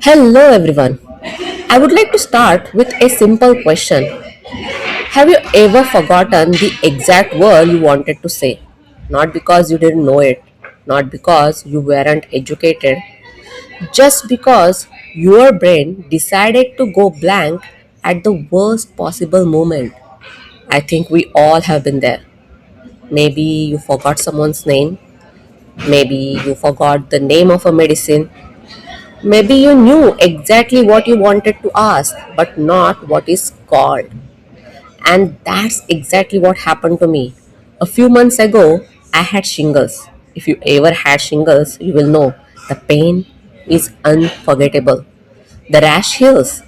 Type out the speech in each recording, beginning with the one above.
Hello everyone. I would like to start with a simple question. Have you ever forgotten the exact word you wanted to say? Not because you didn't know it, not because you weren't educated, just because your brain decided to go blank at the worst possible moment. I think we all have been there. Maybe you forgot someone's name, maybe you forgot the name of a medicine. Maybe you knew exactly what you wanted to ask, but not what is called. And that's exactly what happened to me. A few months ago, I had shingles. If you ever had shingles, you will know the pain is unforgettable. The rash heals,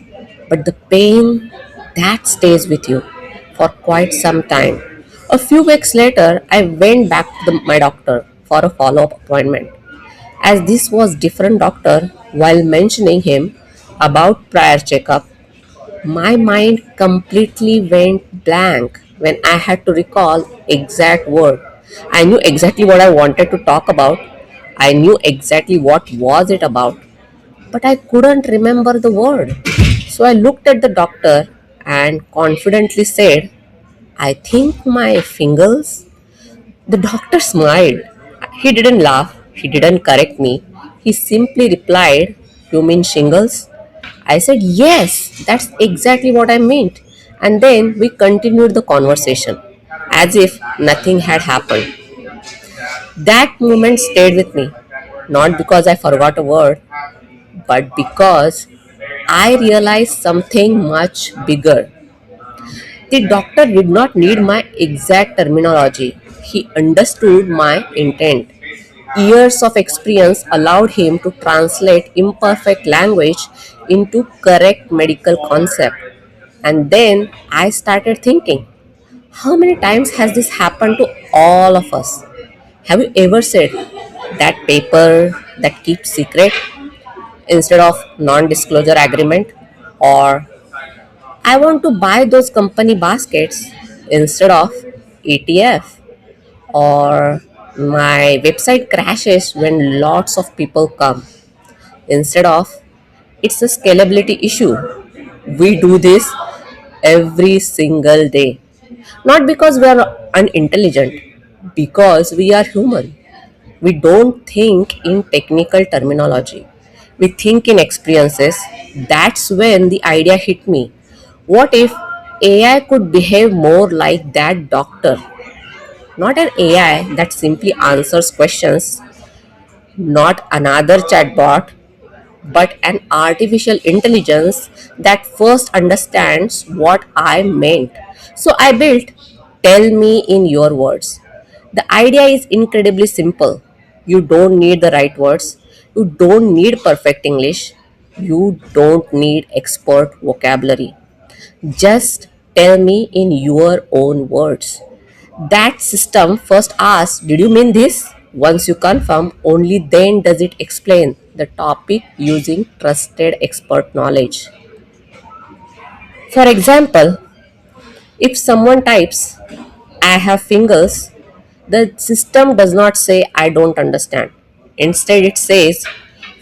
but the pain that stays with you for quite some time. A few weeks later, I went back to my doctor for a follow up appointment. As this was different doctor, while mentioning him about prior checkup, my mind completely went blank when I had to recall exact word. I knew exactly what I wanted to talk about. I knew exactly what was it about, but I couldn't remember the word. So I looked at the doctor and confidently said, "I think my fingers." The doctor smiled. He didn't laugh, he didn't correct me. He simply replied, "You mean shingles?" I said, "Yes, that's exactly what I meant." And then we continued the conversation as if nothing had happened. That moment stayed with me, not because I forgot a word, but because I realized something much bigger. The doctor did not need my exact terminology, he understood my intent. Years of experience allowed him to translate imperfect language into correct medical concept. And then I started thinking, how many times has this happened to all of us? Have you ever said that paper that keeps secret instead of non disclosure agreement? Or I want to buy those company baskets instead of ETF? Or my website crashes when lots of people come instead of it's a scalability issue. We do this every single day, not because we are unintelligent, because we are human. We don't think in technical terminology, we think in experiences. That's when the idea hit me. What if AI could behave more like that doctor? Not an AI that simply answers questions, not another chatbot, but an artificial intelligence that first understands what I meant. So I built Tell Me in Your Words. The idea is incredibly simple. You don't need the right words, you don't need perfect English, you don't need expert vocabulary. Just tell me in your own words. That system first asks, "Did you mean this?" Once you confirm, only then does it explain the topic using trusted expert knowledge. For example, if someone types, "I have fingers," the system does not say, "I don't understand." Instead, it says,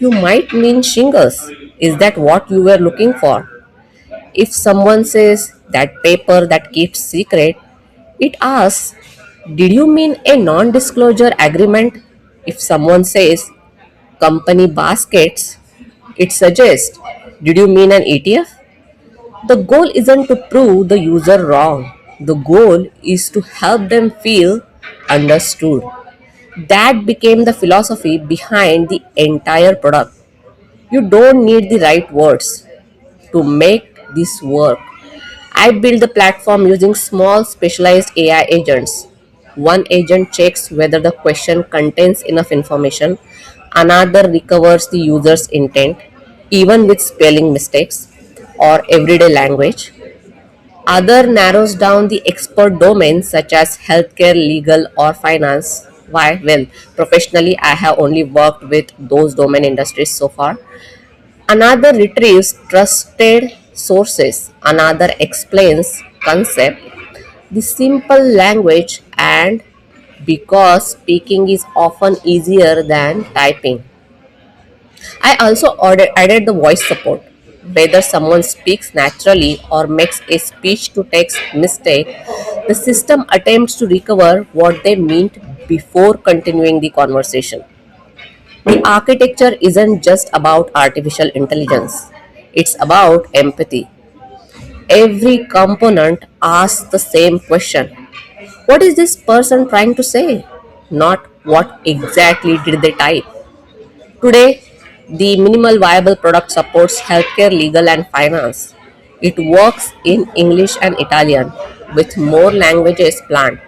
"You might mean shingles. Is that what you were looking for?" If someone says that paper that keeps secret, it asks, "Did you mean a non disclosure agreement?" If someone says company baskets, it suggests, "Did you mean an ETF?" The goal isn't to prove the user wrong, the goal is to help them feel understood. That became the philosophy behind the entire product. You don't need the right words to make this work. I built the platform using small specialized AI agents. One agent checks whether the question contains enough information, another recovers the user's intent, even with spelling mistakes or everyday language. Other narrows down the expert domains such as healthcare, legal, or finance. Why? Well, professionally, I have only worked with those domain industries so far. Another retrieves trusted sources, another explains concept, the simple language, and because speaking is often easier than typing, I also added the voice support. Whether someone speaks naturally or makes a speech to text mistake, the system attempts to recover what they meant before continuing the conversation. The architecture isn't just about artificial intelligence, it's about empathy. Every component asks the same question: what is this person trying to say? Not what exactly did they type. Today, the minimal viable product supports healthcare, legal, and finance. It works in English and Italian with more languages planned.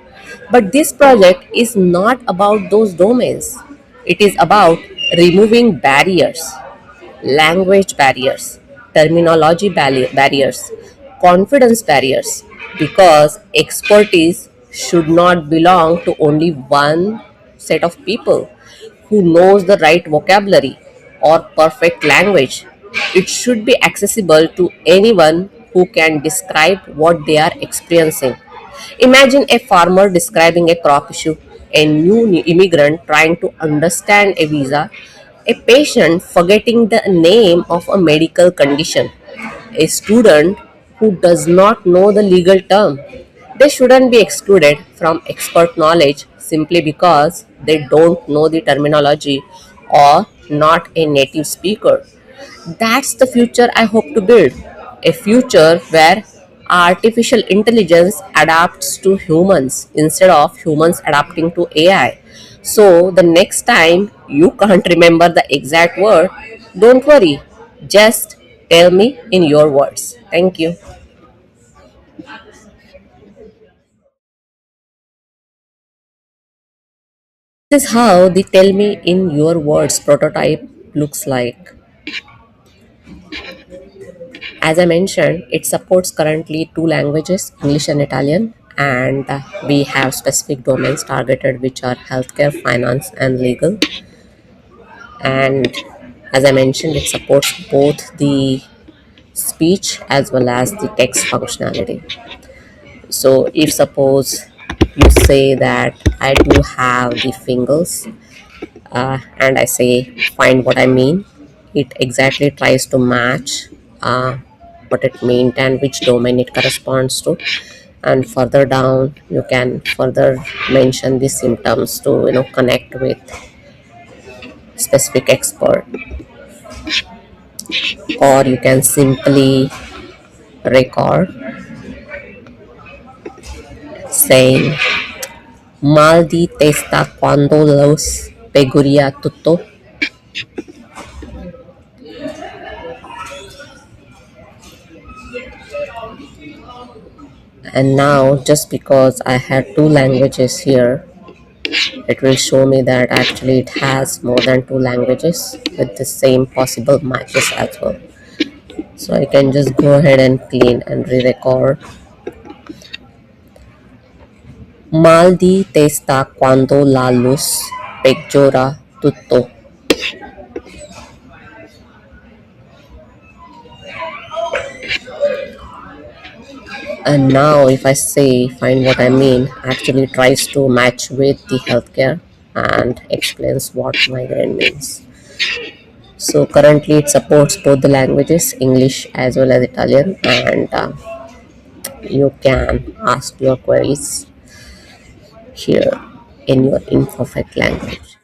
But this project is not about those domains. It is about removing barriers, language barriers, terminology barriers, confidence barriers, because expertise should not belong to only one set of people who knows the right vocabulary or perfect language. It should be accessible to anyone who can describe what they are experiencing. Imagine a farmer describing a crop issue, a new immigrant trying to understand a visa, a patient forgetting the name of a medical condition, a student who does not know the legal term. They shouldn't be excluded from expert knowledge simply because they don't know the terminology or not a native speaker. That's the future I hope to build. A future where artificial intelligence adapts to humans instead of humans adapting to AI. So, the next time you can't remember the exact word, don't worry. Just tell me in your words. Thank you. This is how the tell me in your words prototype looks like. As I mentioned, it supports currently two languages, English and Italian, and we have specific domains targeted, which are healthcare, finance, and legal. And as I mentioned, it supports both the speech as well as the text functionality. So, if suppose you say that I do have the fingers, and I say find what I mean, it exactly tries to match what it meant and which domain it corresponds to. And further down, you can further mention the symptoms to connect with specific expert, or you can simply record saying mal di testa cuando los peguria tutto. And now, just because I had two languages here, it will show me that actually it has more than two languages with the same possible matches as well. So I can just go ahead and clean and re-record. Mal di testa quando la luz peggiora tutto. And now if I say find what I mean, actually tries to match with the healthcare and explains what migraine means. So currently it supports both the languages, English as well as Italian, and you can ask your queries here in your imperfect language.